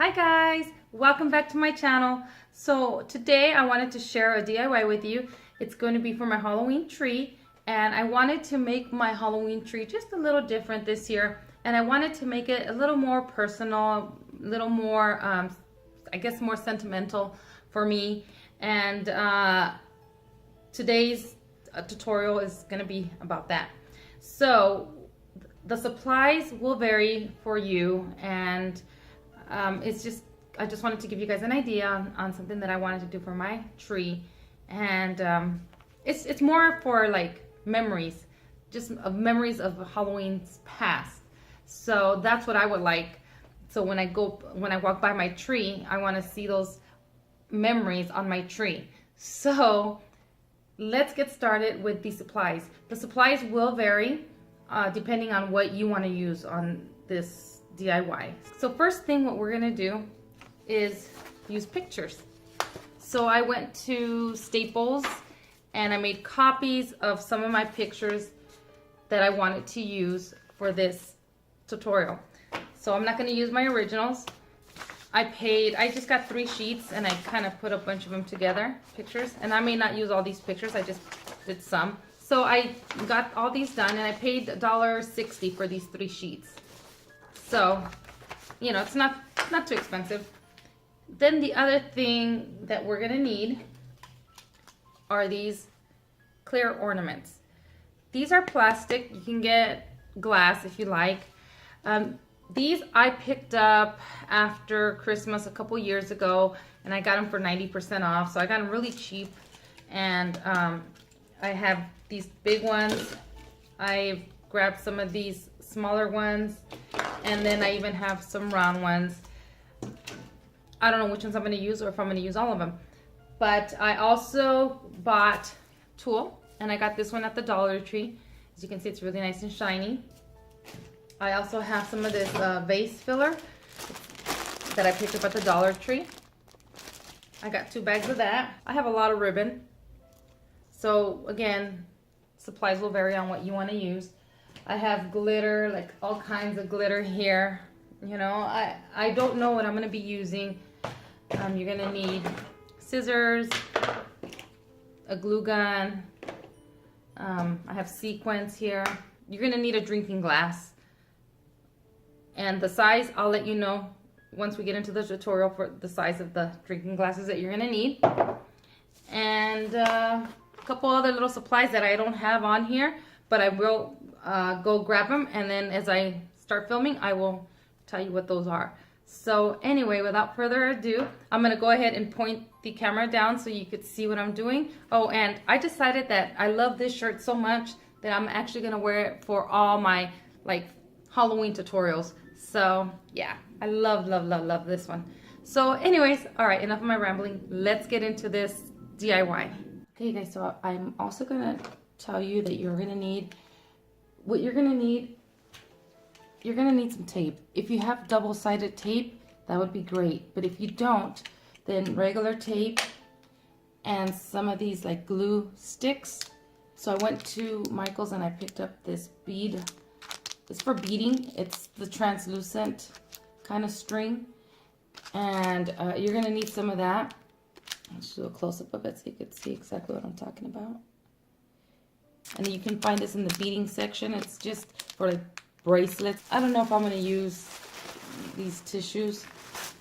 Hi guys, welcome back to my channel. So today I wanted to share a DIY with you. It's going to be for my Halloween tree, and I wanted to make my Halloween tree just a little different this year, and I wanted to make it a little more personal, a little more I guess more sentimental for me. And today's tutorial is going to be about that. So the supplies will vary for you, and I just wanted to give you guys an idea on something that I wanted to do for my tree. And it's more for like memories, just of memories of Halloween's past. So that's what I would like. So when I walk by my tree, I want to see those memories on my tree. So let's get started with the supplies. The supplies will vary depending on what you want to use on this DIY. So first thing, what we're gonna do is use pictures. So I went to Staples and I made copies of some of my pictures that I wanted to use for this tutorial. So I'm not gonna use my originals. I just got 3 sheets and I kind of put a bunch of them together, pictures, and I may not use all these pictures, I just did some. So I got all these done and I paid $1.60 for these 3 sheets. So, you know, it's not too expensive. Then the other thing that we're gonna need are these clear ornaments. These are plastic. You can get glass if you like. These I picked up after Christmas a couple years ago, and I got them for 90% off. So I got them really cheap. And I have these big ones. I grabbed some of these smaller ones, and then I even have some round ones. I don't know which ones I'm going to use or if I'm going to use all of them. But I also bought tulle, and I got this one at the Dollar Tree. As you can see, it's really nice and shiny. I also have some of this vase filler that I picked up at the Dollar Tree. I got 2 bags of that. I have a lot of ribbon. So again, supplies will vary on what you want to use. I have glitter, like all kinds of glitter here. You know, I don't know what I'm going to be using. You're going to need scissors, a glue gun. I have sequins here. You're going to need a drinking glass. And the size, I'll let you know once we get into the tutorial for the size of the drinking glasses that you're going to need. And a couple other little supplies that I don't have on here, but I will go grab them, and then as I start filming, I will tell you what those are. So anyway, without further ado, I'm going to go ahead and point the camera down so you could see what I'm doing. Oh, and I decided that I love this shirt so much that I'm actually going to wear it for all my like Halloween tutorials. So yeah, I love this one. So anyways, all right, enough of my rambling. Let's get into this DIY. Okay guys, so I'm also going to tell you that you're going to need you're going to need some tape. If you have double-sided tape, that would be great. But if you don't, then regular tape and some of these like glue sticks. So I went to Michael's and I picked up this bead. It's for beading. It's the translucent kind of string. And you're going to need some of that. I'll just do a close-up of it so you can see exactly what I'm talking about. And you can find this in the beading section. It's just for like bracelets. I don't know if I'm going to use these tissues.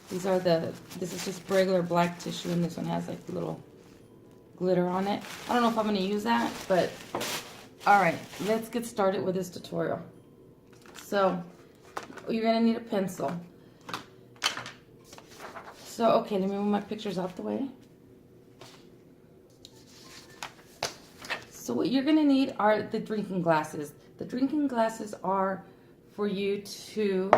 This is just regular black tissue, and this one has like a little glitter on it. I don't know if I'm going to use that, but all right, let's get started with this tutorial. So you're going to need a pencil. So, okay, let me move my pictures out the way. So what you're going to need are the drinking glasses. The drinking glasses are for you to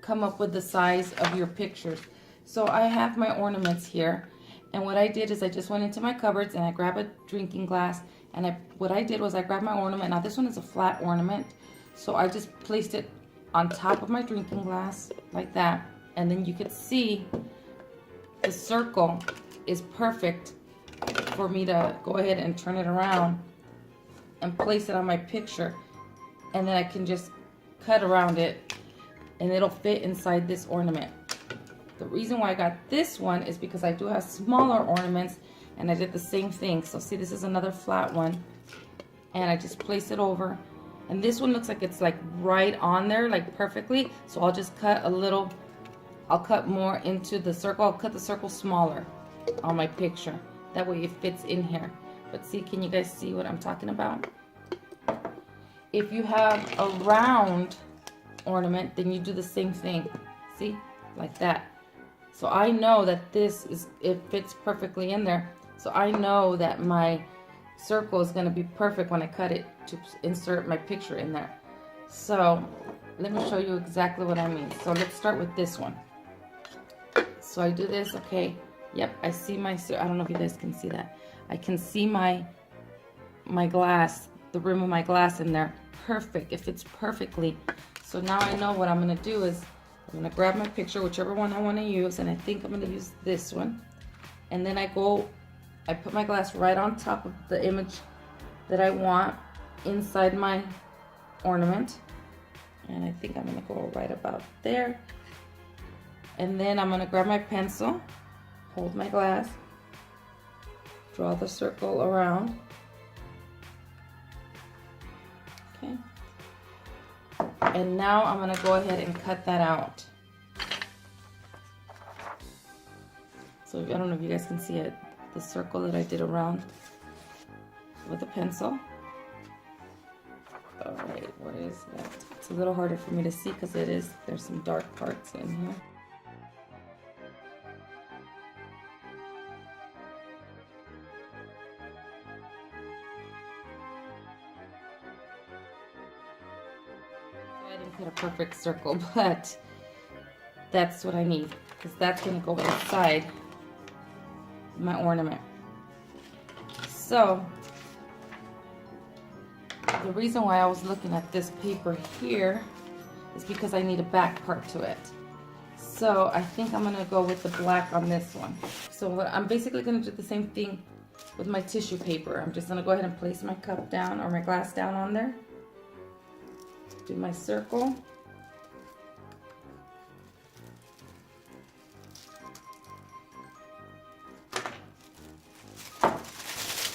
come up with the size of your pictures. So I have my ornaments here, and what I did is I just went into my cupboards and I grabbed a drinking glass, and what I did was I grabbed my ornament. Now this one is a flat ornament, so I just placed it on top of my drinking glass like that, and then you could see the circle is perfect for me to go ahead and turn it around and place it on my picture, and then I can just cut around it and it'll fit inside this ornament. The reason why I got this one is because I do have smaller ornaments, and I did the same thing. So see, this is another flat one, and I just place it over, and this one looks like it's like right on there, like perfectly. So I'll just cut a little, I'll cut more into the circle. I'll cut the circle smaller on my picture. That way it fits in here. But see, can you guys see what I'm talking about? If you have a round ornament, then you do the same thing. See, like that. So I know that this is, it fits perfectly in there. So I know that my circle is going to be perfect when I cut it to insert my picture in there. So let me show you exactly what I mean. So let's start with this one. So I do this, okay. Yep, I see my, I don't know if you guys can see that. I can see my glass, the rim of my glass in there. Perfect, it fits perfectly. So now I know what I'm gonna do is, I'm gonna grab my picture, whichever one I wanna use, and I think I'm gonna use this one. And then I put my glass right on top of the image that I want inside my ornament. And I think I'm gonna go right about there. And then I'm gonna grab my pencil, hold my glass, draw the circle around. Okay. And now I'm gonna go ahead and cut that out. So I don't know if you guys can see it, the circle that I did around with a pencil. All right, where is that? It's a little harder for me to see because there's some dark parts in here. I didn't cut a perfect circle, but that's what I need because that's going to go inside my ornament. So the reason why I was looking at this paper here is because I need a back part to it. So I think I'm going to go with the black on this one. So I'm basically going to do the same thing with my tissue paper. I'm just going to go ahead and place my cup down or my glass down on there. Do my circle.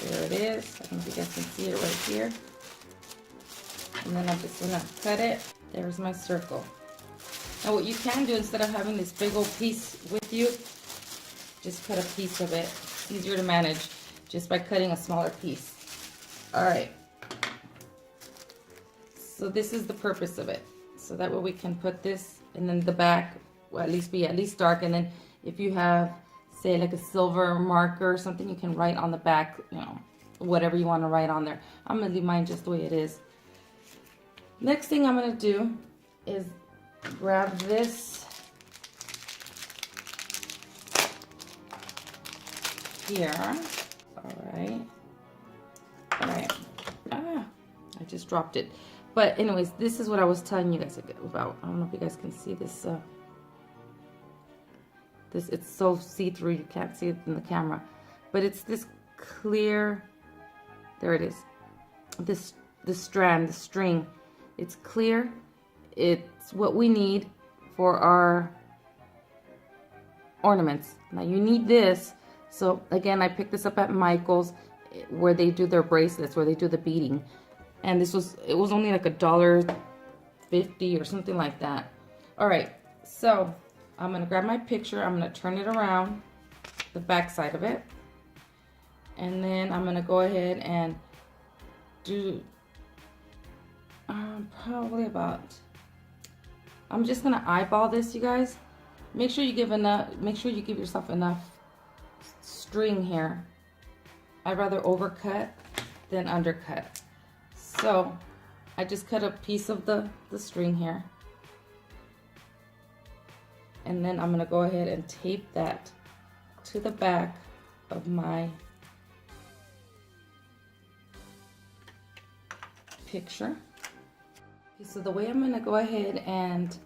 There it is. I think you guys can see it right here. And then I'm just gonna cut it. There's my circle. Now what you can do, instead of having this big old piece with you, just cut a piece of it. It's easier to manage just by cutting a smaller piece. All right. So this is the purpose of it. So that way we can put this, and then the back will at least dark. And then if you have, say, like a silver marker or something, you can write on the back, you know, whatever you want to write on there. I'm gonna leave mine just the way it is. Next thing I'm gonna do is grab this here. All right. Ah, I just dropped it. But anyways, this is what I was telling you guys about. I don't know if you guys can see this. It's so see-through, you can't see it in the camera. But it's this clear, there it is. This strand, the string, it's clear. It's what we need for our ornaments. Now you need this. So again, I picked this up at Michael's where they do their bracelets, where they do the beading. And it was only like $1.50 or something like that. All right, so I'm gonna grab my picture. I'm gonna turn it around, the back side of it. And then I'm gonna go ahead and do probably about, I'm just gonna eyeball this, you guys. Make sure you give yourself enough string here. I'd rather overcut than undercut. So I just cut a piece of the string here. And then I'm gonna go ahead and tape that to the back of my picture. Okay, so the way I'm gonna go ahead and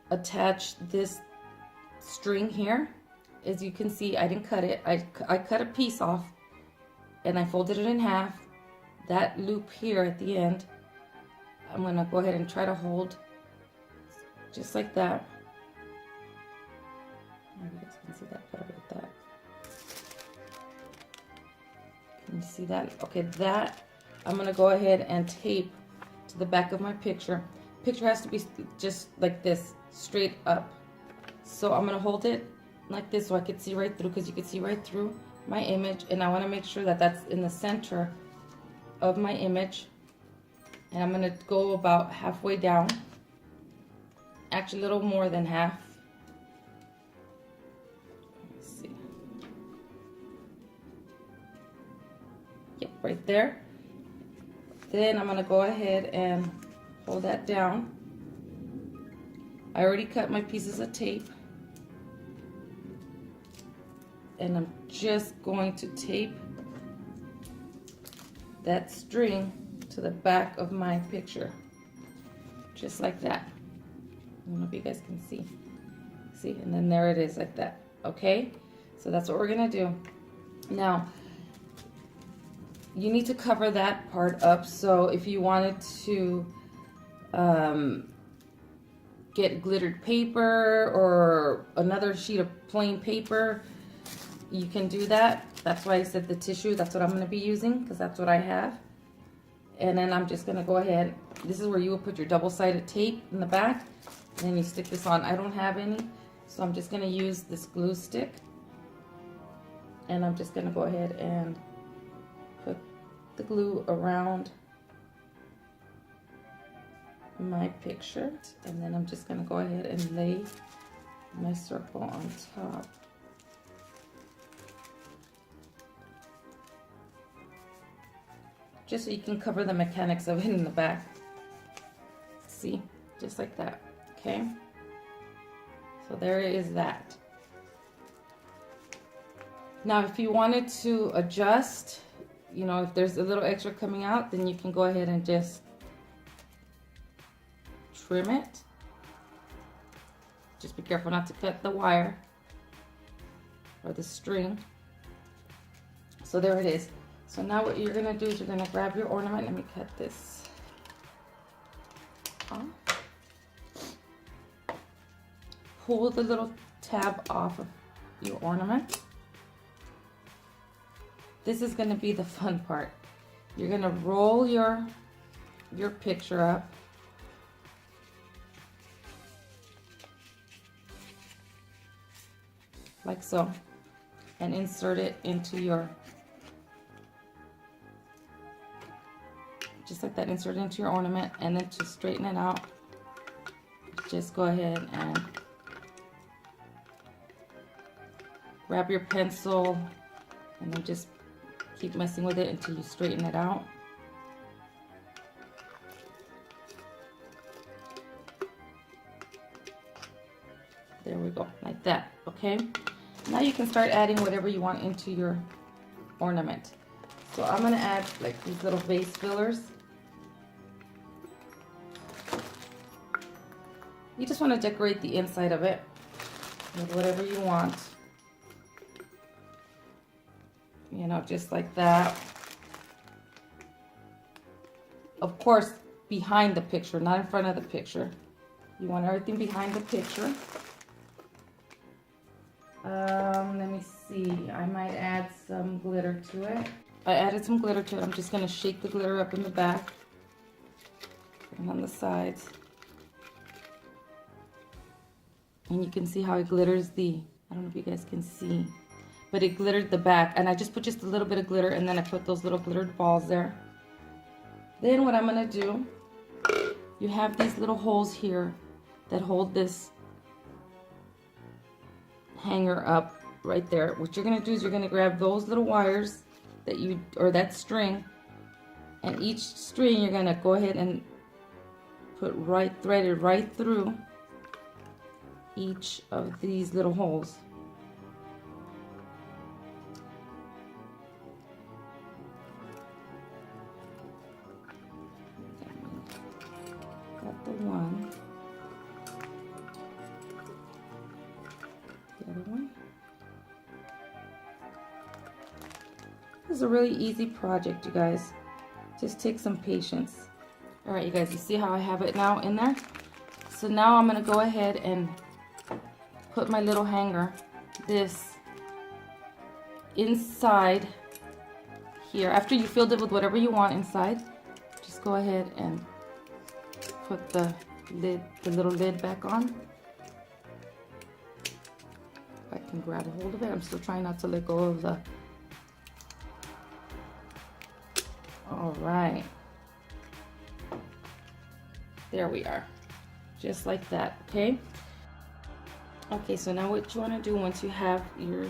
attach this string here, as you can see, I didn't cut it. I cut a piece off and I folded it in half. That loop here at the end, I'm gonna go ahead and try to hold just like that. guys can see that better with that. Can you see that? Okay, that I'm gonna go ahead and tape to the back of my picture. Picture has to be just like this, straight up. So I'm gonna hold it like this so I can see right through, because you can see right through my image, and I want to make sure that that's in the center of my image. And I'm gonna go about halfway down, actually a little more than half. Let's see. Yep, right there. Then I'm gonna go ahead and hold that down. I already cut my pieces of tape, and I'm just going to tape that string to the back of my picture, just like that. I don't know if you guys can see. See, and then there it is like that. Okay, so that's what we're gonna do. Now, you need to cover that part up. So if you wanted to get glittered paper or another sheet of plain paper, you can do that. That's why I said the tissue. That's what I'm going to be using, because that's what I have. And then I'm just going to go ahead. This is where you will put your double-sided tape in the back, and then you stick this on. I don't have any, so I'm just going to use this glue stick, and I'm just going to go ahead and put the glue around my picture, and then I'm just going to go ahead and lay my circle on top. Just so you can cover the mechanics of it in the back. See, just like that. Okay, so there is that. Now if you wanted to adjust, you know, if there's a little extra coming out, then you can go ahead and just trim it. Just be careful not to cut the wire or the string. So there it is. So now what you're gonna do is you're gonna grab your ornament. Let me cut this off. Pull the little tab off of your ornament. This is gonna be the fun part. You're gonna roll your picture up. Like so, and insert it into your, just like that, insert it into your ornament. And then to straighten it out, just go ahead and grab your pencil and then just keep messing with it until you straighten it out. There we go, like that. Okay, now you can start adding whatever you want into your ornament. So I'm gonna add like these little vase fillers. You just want to decorate the inside of it with whatever you want. You know, just like that. Of course, behind the picture, not in front of the picture. You want everything behind the picture. Let me see. I might add some glitter to it. I added some glitter to it. I'm just going to shake the glitter up in the back and on the sides. And you can see how it glitters the, I don't know if you guys can see, but it glittered the back. And I just put just a little bit of glitter, and then I put those little glittered balls there. Then what I'm going to do, you have these little holes here that hold this hanger up right there. What you're going to do is you're going to grab those little wires that you, or that string, and each string you're going to go ahead and put right, threaded right through each of these little holes. Got the one. The other one. This is a really easy project, you guys. Just take some patience. All right, you guys, you see how I have it now in there? So now I'm going to go ahead and put my little hanger this inside here. After you filled it with whatever you want inside, just go ahead and put the lid, the little lid back on. If I can grab a hold of it, I'm still trying not to let go of the. All right, there we are, just like that. Okay, so now what you want to do once you have your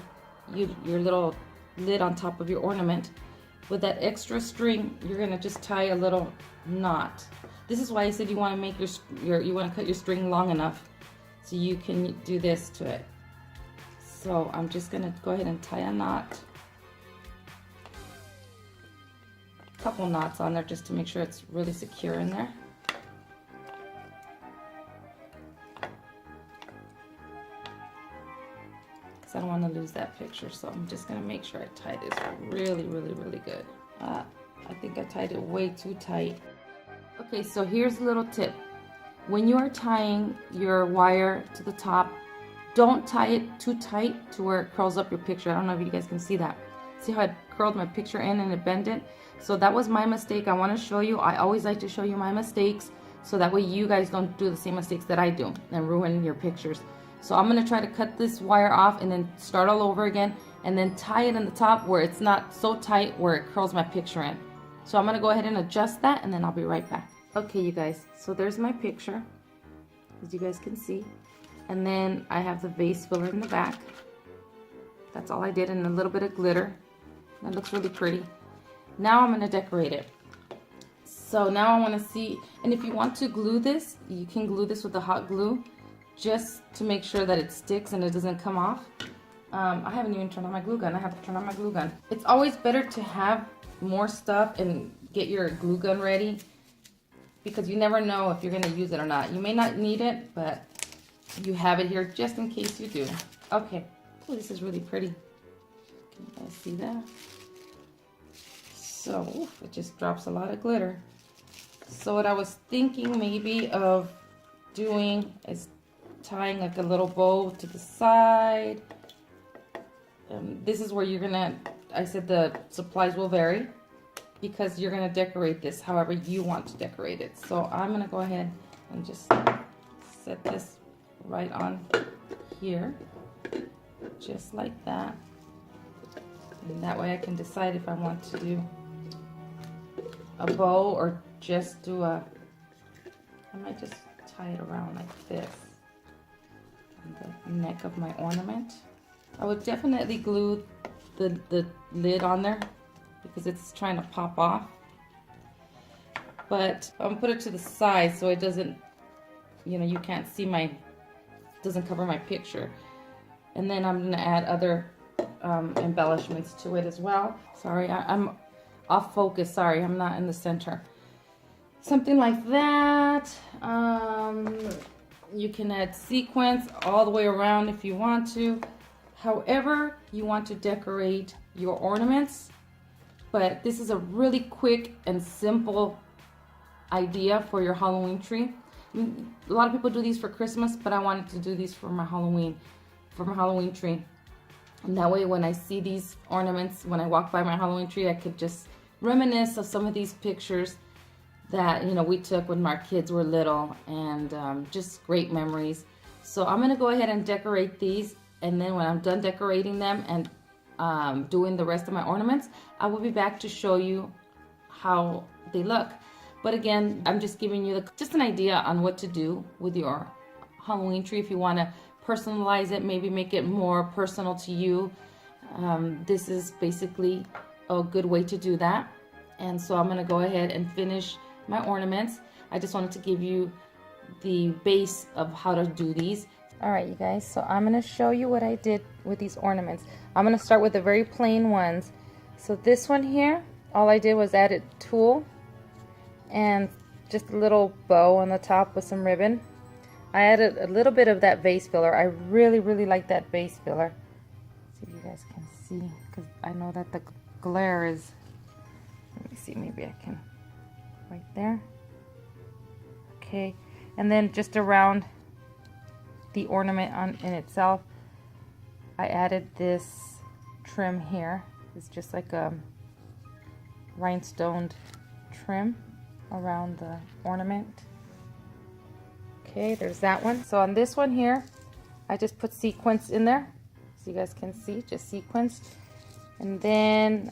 little lid on top of your ornament, with that extra string, you're gonna just tie a little knot. This is why I said you want to make you want to cut your string long enough so you can do this to it. So I'm just gonna go ahead and tie a knot, a couple knots on there just to make sure it's really secure in there. I don't want to lose that picture, so I'm just going to make sure I tie this really good. I think I tied it way too tight. Okay, so here's a little tip. When you are tying your wire to the top, don't tie it too tight to where it curls up your picture. I don't know if you guys can see that. See how I curled my picture in and it bent it? So that was my mistake. I want to show you. I always like to show you my mistakes so that way you guys don't do the same mistakes that I do and ruin your pictures. So I'm going to try to cut this wire off and then start all over again and then tie it in the top where it's not so tight where it curls my picture in. So I'm going to go ahead and adjust that and then I'll be right back. Okay, you guys, so there's my picture, as you guys can see. And then I have the vase filler in the back. That's all I did, and a little bit of glitter. That looks really pretty. Now I'm going to decorate it. So now I want to see, and if you want to glue this, you can glue this with the hot glue, just to make sure that it sticks and it doesn't come off. I haven't even turned on my glue gun. I have to turn on my glue gun. It's always better to have more stuff and get your glue gun ready, because you never know if you're going to use it or not. You may not need it, but you have it here just in case you do. Okay. Oh, this is really pretty. Can you guys see that? So it just drops a lot of glitter. So what I was thinking maybe of doing is tying like a little bow to the side. This is where you're gonna, I said the supplies will vary because you're gonna decorate this however you want to decorate it. So I'm gonna go ahead and just set this right on here, just like that. And that way I can decide if I want to do a bow or just do I might just tie it around like this on the neck of my ornament. I would definitely glue the lid on there because it's trying to pop off. But I'm gonna put it to the side so it doesn't, you know, you can't see doesn't cover my picture. And then I'm gonna add other embellishments to it as well. Sorry, I'm off focus. Sorry, I'm not in the center. Something like that. You can add sequins all the way around if you want to. However you want to decorate your ornaments. But this is a really quick and simple idea for your Halloween tree. I mean, a lot of people do these for Christmas, but I wanted to do these for my Halloween tree. And that way when I see these ornaments, when I walk by my Halloween tree, I could just reminisce of some of these pictures that, you know, we took when our kids were little, and just great memories. So I'm gonna go ahead and decorate these, and then when I'm done decorating them and doing the rest of my ornaments, I will be back to show you how they look. But again, I'm just giving you just an idea on what to do with your Halloween tree if you want to personalize it, maybe make it more personal to you. This is basically a good way to do that. And so I'm going to go ahead and finish my ornaments. I just wanted to give you the base of how to do these. All right, you guys, so I'm going to show you what I did with these ornaments. I'm going to start with the very plain ones. So this one here, all I did was add a tulle and just a little bow on the top with some ribbon. I added a little bit of that vase filler. I really like that vase filler. Let's see if you guys can see, because I know that the glare is, let me see, maybe I can, right there. Okay, and then just around the ornament in itself, I added this trim here. It's just like a rhinestoned trim around the ornament. Okay, there's that one. So on this one here, I just put sequins in there, so you guys can see, just sequins. And then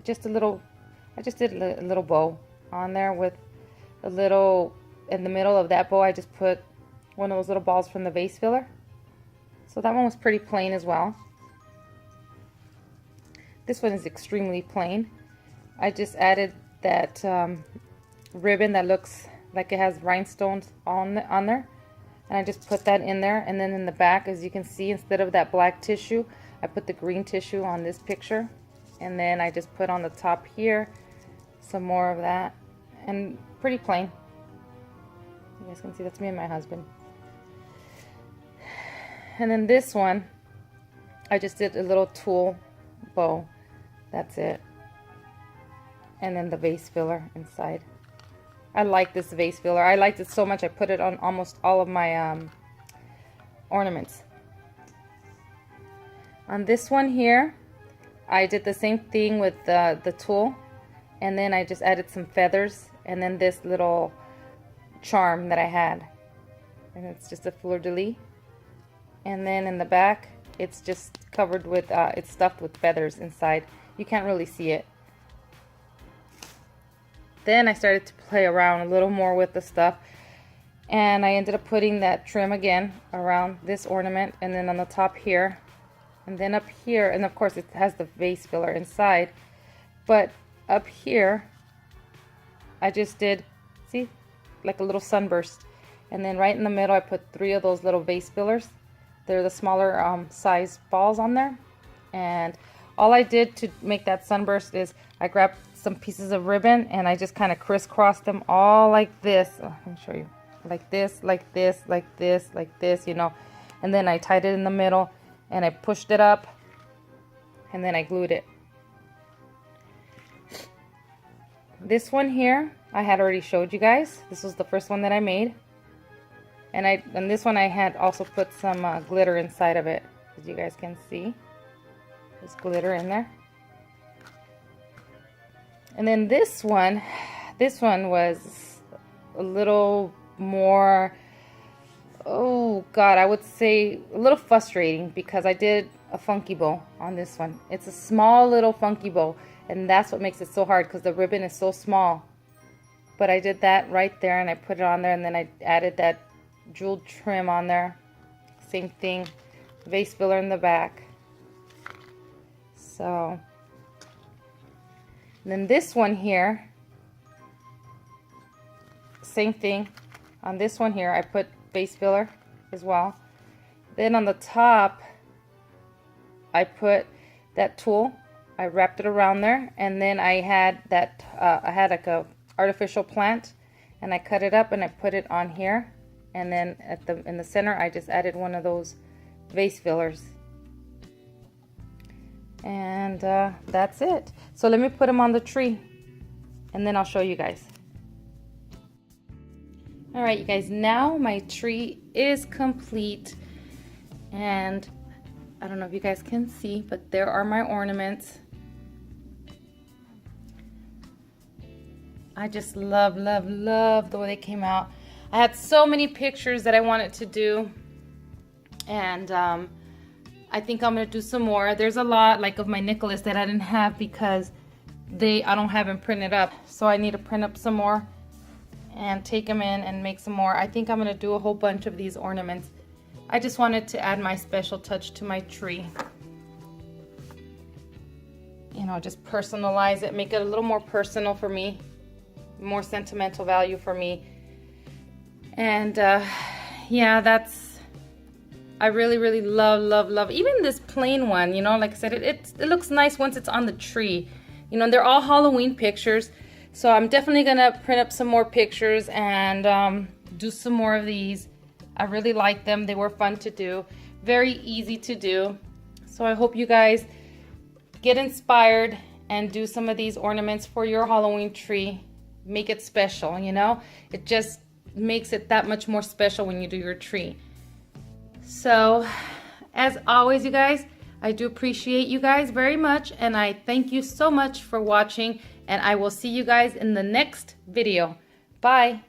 just a little, I just did a little bow on there with a little, in the middle of that bow, I just put one of those little balls from the vase filler. So that one was pretty plain as well. This one is extremely plain. I just added that ribbon that looks like it has rhinestones on there. And I just put that in there. And then in the back, as you can see, instead of that black tissue, I put the green tissue on this picture. And then I just put on the top here some more of that. And pretty plain. You guys can see that's me and my husband. And then this one, I just did a little tulle bow. That's it. And then the vase filler inside. I like this vase filler. I liked it so much I put it on almost all of my ornaments. On this one here, I did the same thing with the tulle, and then I just added some feathers, and then this little charm that I had, and it's just a fleur-de-lis. And then in the back, it's just covered with it's stuffed with feathers inside. You can't really see it. Then I started to play around a little more with the stuff, and I ended up putting that trim again around this ornament, and then on the top here, and then up here, and of course it has the vase filler inside, but up here I just did, see, like a little sunburst, and then right in the middle I put 3 of those little vase fillers. They're the smaller size balls on there, and all I did to make that sunburst is I grabbed some pieces of ribbon and I just kind of crisscrossed them all like this. Let me show you. Like this, like this, like this, like this, you know. And then I tied it in the middle and I pushed it up and then I glued it. This one here, I had already showed you guys. This was the first one that I made. And this one I had also put some glitter inside of it, as you guys can see. There's glitter in there. And then this one was a little more, oh God, I would say a little frustrating because I did a funky bow on this one. It's a small little funky bow, and that's what makes it so hard because the ribbon is so small. But I did that right there and I put it on there, and then I added that jeweled trim on there. Same thing, vase filler in the back. So, and then this one here, same thing. On this one here, I put vase filler as well. Then on the top, I put that tulle. I wrapped it around there, and then I had that. I had like a artificial plant, and I cut it up and I put it on here. And then in the center, I just added one of those vase fillers. And that's it. So let me put them on the tree and then I'll show you guys. All right, you guys, now my tree is complete, and I don't know if you guys can see, but there are my ornaments. I just love, love, love the way they came out. I had so many pictures that I wanted to do, and I think I'm gonna do some more. There's a lot like of my Nicholas that I didn't have because I don't have them printed up, so I need to print up some more and take them in and make some more. I think I'm gonna do a whole bunch of these ornaments. I just wanted to add my special touch to my tree. You know, just personalize it, make it a little more personal for me, more sentimental value for me. And yeah, I really, really love, love, love. Even this plain one, you know, like I said, it looks nice once it's on the tree. You know, they're all Halloween pictures. So I'm definitely gonna print up some more pictures and do some more of these. I really like them. They were fun to do, very easy to do. So I hope you guys get inspired and do some of these ornaments for your Halloween tree. Make it special, you know? It just makes it that much more special when you do your tree. So As always, you guys, I do appreciate you guys very much, and I thank you so much for watching, and I will see you guys in the next video. Bye.